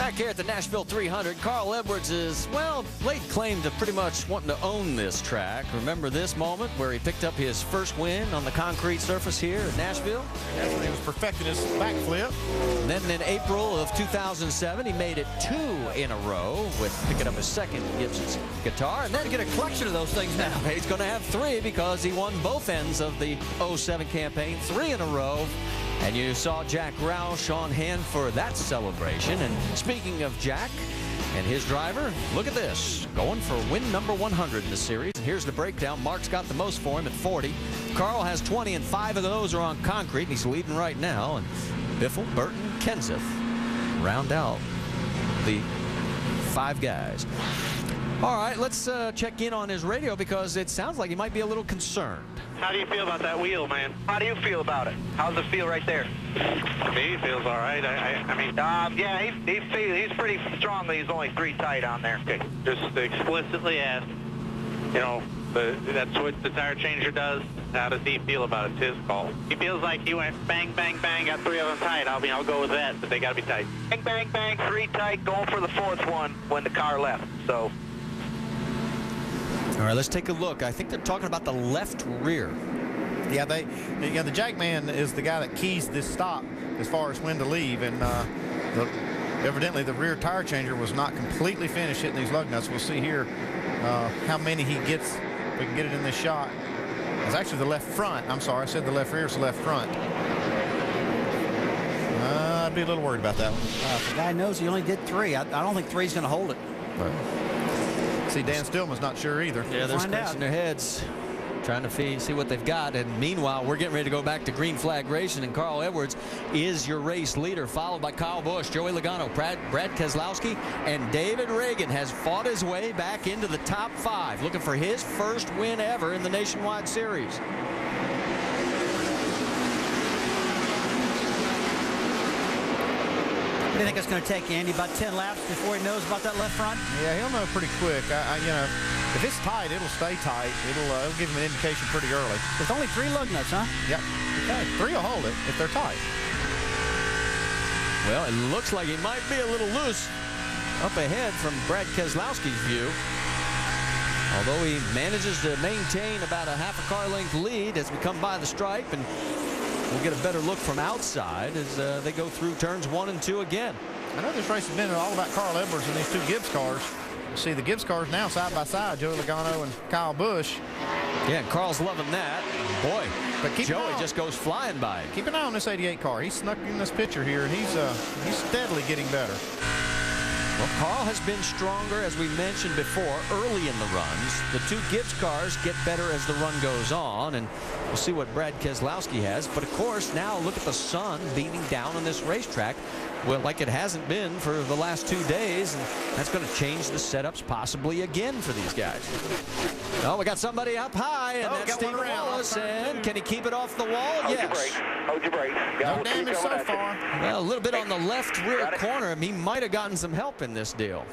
Back here at the Nashville 300, Carl Edwards is, well, laid claim to pretty much wanting to own this track. Remember this moment where he picked up his first win on the concrete surface here at Nashville? That's when he was perfecting his backflip. And then in April of 2007, he made it 2 in a row with picking up his second Gibson's guitar. And then Get a collection of those things now. he's going to have 3 because he won both ends of the 07 campaign, 3 in a row. And you saw Jack Roush on hand for that celebration. And speaking of Jack and his driver, look at this. Going for win number 100 in the series. And here's the breakdown. Mark's got the most for him at 40. Carl has 20, and 5 of those are on concrete. And he's leading right now. And Biffle, Burton, Kenseth round out the 5 guys. All right, let's check in on his radio because it sounds like he might be a little concerned. How do you feel about that wheel, man? How do you feel about it? How's it feel right there? To me, he feels all right. I mean, Yeah, he's pretty strongly. He's only 3 tight on there. okay, just explicitly asked, you know, that's what the tire changer does. How does he feel about it? It's his call. He feels like he went bang, bang, bang, got 3 of them tight. I'll go with that, but they got to be tight. Bang, bang, bang, 3 tight, going for the 4th one when the car left. So. All right, let's take a look. I think they're talking about the left rear. Yeah, the Jackman is the guy that keys this stop as far as when to leave, and evidently the rear tire changer was not completely finished hitting these lug nuts. We'll see here how many he gets. We can get it in this shot. It's actually the left front. I'm sorry, I said the left rear. It's the left front. I'd be a little worried about that one. If the guy knows he only did 3, I don't think 3's going to hold it. But see, Dan Stillman's not sure either. Yeah, they're scratching their heads, trying to see what they've got. And meanwhile, we're getting ready to go back to green flag racing, and Carl Edwards is your race leader, followed by Kyle Busch, Joey Logano, Brad Keselowski, and David Reagan has fought his way back into the top 5, looking for his first win ever in the Nationwide Series. What do you think it's going to take, Andy? About 10 laps before he knows about that left front? Yeah, he'll know pretty quick. You know, if it's tight, it'll stay tight. It'll give him an indication pretty early. With only 3 lug nuts, huh? Yep. Okay. 3 will hold it if they're tight. Well, it looks like he might be a little loose up ahead from Brad Keselowski's view. Although he manages to maintain about a half a car length lead as we come by the stripe, and we'll get a better look from outside as they go through turns 1 and 2 again. I know this race has been all about Carl Edwards and these 2 Gibbs cars. You see the Gibbs cars now side by side, Joey Logano and Kyle Busch. Yeah, and Carl's loving that. Boy, but Joey just goes flying by him. Keep an eye on this 88 car. He's snuck in this picture here, and he's steadily getting better. Well, Carl has been stronger, as we mentioned before, early in the runs. The 2 Gibbs cars get better as the run goes on, and we'll see what Brad Keselowski has. But, of course, now look at the sun beating down on this racetrack, well, like it hasn't been for the last 2 days, and that's going to change the setups possibly again for these guys. Oh, we got somebody up high, and that's Stephen Wallace, and can he keep it off the wall? Yes. Hold your brake. No damage so far. Well, a little bit on the left rear corner. He might have gotten some help in this deal.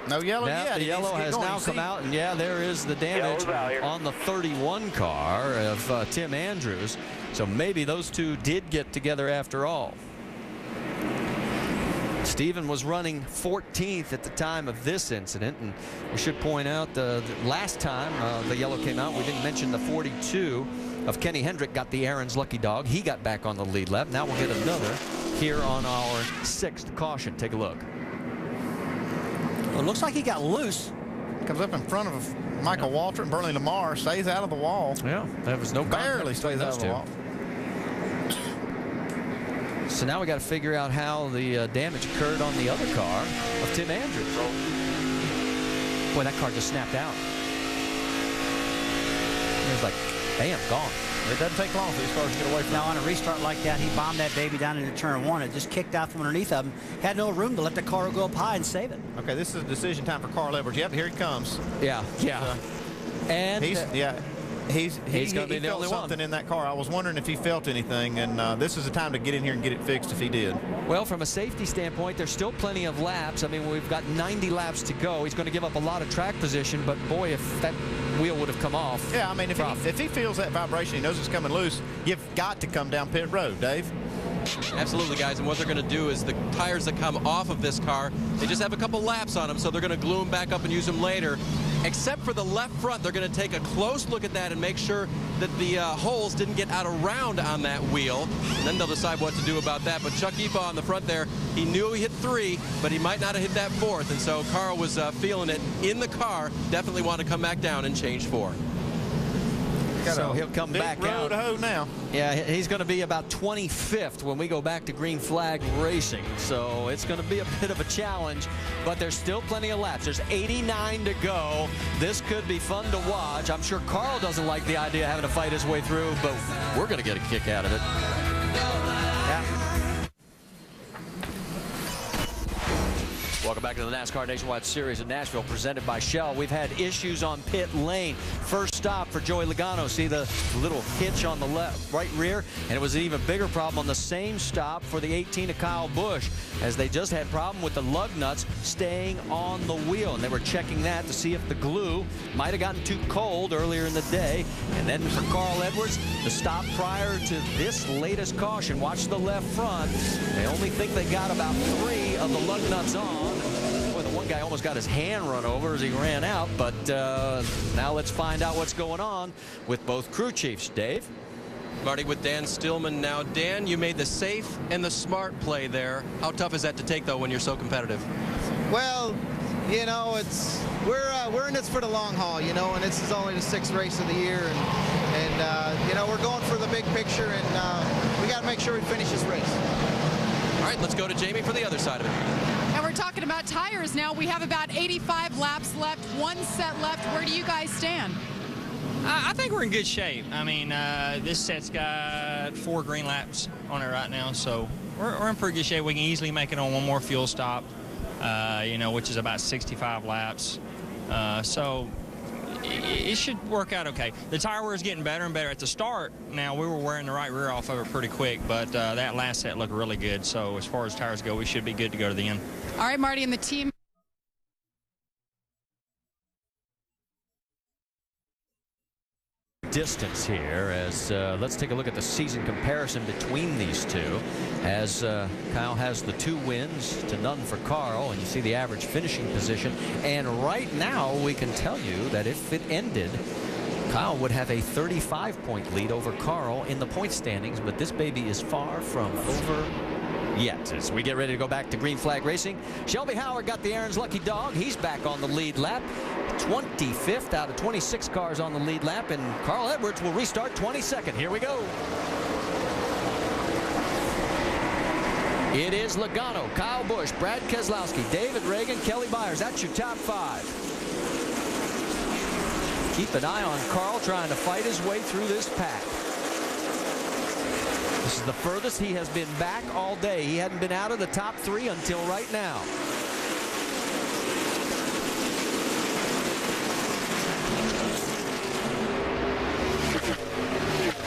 No yellow yet. The yellow has now come out, and yeah, there is the damage on the 31 car of Tim Andrews. So maybe those 2 did get together after all. Stephen was running 14th at the time of this incident, and we should point out the last time the yellow came out, we didn't mention the 42 of Kenny Hendrick got the Aaron's lucky dog. He got back on the lead lap. Now we'll get another here on our 6th caution. Take a look. Well, it looks like he got loose. Comes up in front of Michael Waltrip and Burley Lamar, stays out of the wall. Yeah, there was no barely stays out of the wall. So now we got to figure out how the damage occurred on the other car of Tim Andrews. Boy, that car just snapped out. It was like, bam, gone. It doesn't take long for these cars to get away from Now, on a restart like that, he bombed that baby down into turn 1. It just kicked out from underneath of him. Had no room to let the car go up high and save it. Okay, this is a decision time for Carl Edwards. Yep, here he comes. Yeah. And he's going to be the only one. Something in that car. I was wondering if he felt anything, and this is the time to get in here and get it fixed if he did. Well, from a safety standpoint, there's still plenty of laps. I mean, we've got 90 laps to go. He's going to give up a lot of track position, but boy, if that wheel would have come off. Yeah, I mean, if he feels that vibration, he knows it's coming loose, you've got to come down pit road, Dave. Absolutely, guys, and what they're going to do is the tires that come off of this car, they just have a couple laps on them, so they're going to glue them back up and use them later. Except for the left front, they're going to take a close look at that and make sure that the holes didn't get out of round on that wheel. And then they'll decide what to do about that. But Chuck Epa on the front there, he knew he hit 3, but he might not have hit that 4th. And so Carl was feeling it in the car, definitely want to come back down and change 4. So he'll come back out. Now. Yeah, he's going to be about 25th when we go back to green flag racing. So it's going to be a bit of a challenge, but there's still plenty of laps. There's 89 to go. This could be fun to watch. I'm sure Carl doesn't like the idea of having to fight his way through, but we're going to get a kick out of it. Yeah. Welcome back to the NASCAR Nationwide Series in Nashville, presented by Shell. We've had issues on pit lane. First stop for Joey Logano. See the little hitch on the right rear? And it was an even bigger problem on the same stop for the 18 of Kyle Busch, as they just had problem with the lug nuts staying on the wheel. And they were checking that to see if the glue might have gotten too cold earlier in the day. And then for Carl Edwards, the stop prior to this latest caution. Watch the left front. They only think they got about 3 of the lug nuts on. Boy, the one guy almost got his hand run over as he ran out, but now let's find out what's going on with both crew chiefs. Dave? Marty with Dan Stillman now. Dan, you made the safe and the smart play there. How tough is that to take, though, when you're so competitive? Well, you know, we're in this for the long haul, you know, and this is only the 6th race of the year, and you know, we're going for the big picture, and we got to make sure we finish this race. All right, let's go to Jamie for the other side of it. And we're talking about tires now. We have about 85 laps left, 1 set left. Where do you guys stand? I think we're in good shape. I mean, this set's got 4 green laps on it right now, so we're in pretty good shape. We can easily make it on 1 more fuel stop, you know, which is about 65 laps. So it should work out okay. The tire wear is getting better and better. At the start, now we were wearing the right rear off of it pretty quick, but that last set looked really good. So as far as tires go, we should be good to go to the end. All right, Marty, and the team. Distance here as let's take a look at the season comparison between these two, as Kyle has the 2 wins to none for Carl, and you see the average finishing position. And right now we can tell you that if it ended, Kyle would have a 35-point lead over Carl in the point standings, but this baby is far from over yet. As we get ready to go back to green flag racing, Shelby Howard got the Aaron's lucky dog. He's back on the lead lap, 25th out of 26 cars on the lead lap, and Carl Edwards will restart 22nd. Here we go. It is Logano, Kyle Busch, Brad Keselowski, David Reagan, Kelly Byers. That's your top 5. Keep an eye on Carl trying to fight his way through this pack. This is the furthest he has been back all day. He hadn't been out of the top 3 until right now.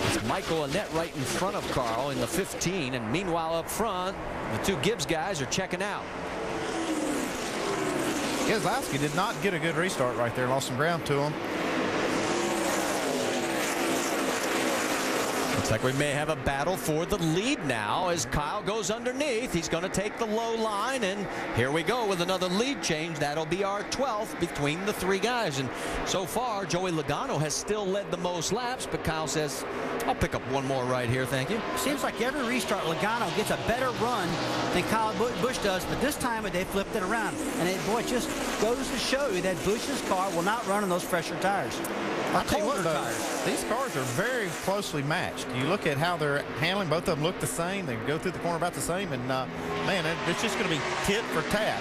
It's Michael Annett right in front of Carl in the 15, and meanwhile up front, the 2 Gibbs guys are checking out. Keselowski did not get a good restart right there. Lost some ground to him. Looks like we may have a battle for the lead now as Kyle goes underneath. He's going to take the low line, and here we go with another lead change. That'll be our 12th between the 3 guys. And so far, Joey Logano has still led the most laps, but Kyle says, I'll pick up 1 more right here, thank you. Seems like every restart, Logano gets a better run than Kyle Busch does, but this time they flipped it around. And it, boy, it just goes to show you that Busch's car will not run on those fresher tires. I'll tell you what, though, these cars are very closely matched. You look at how they're handling. Both of them look the same. They go through the corner about the same. And, man, it's just going to be tit for tat.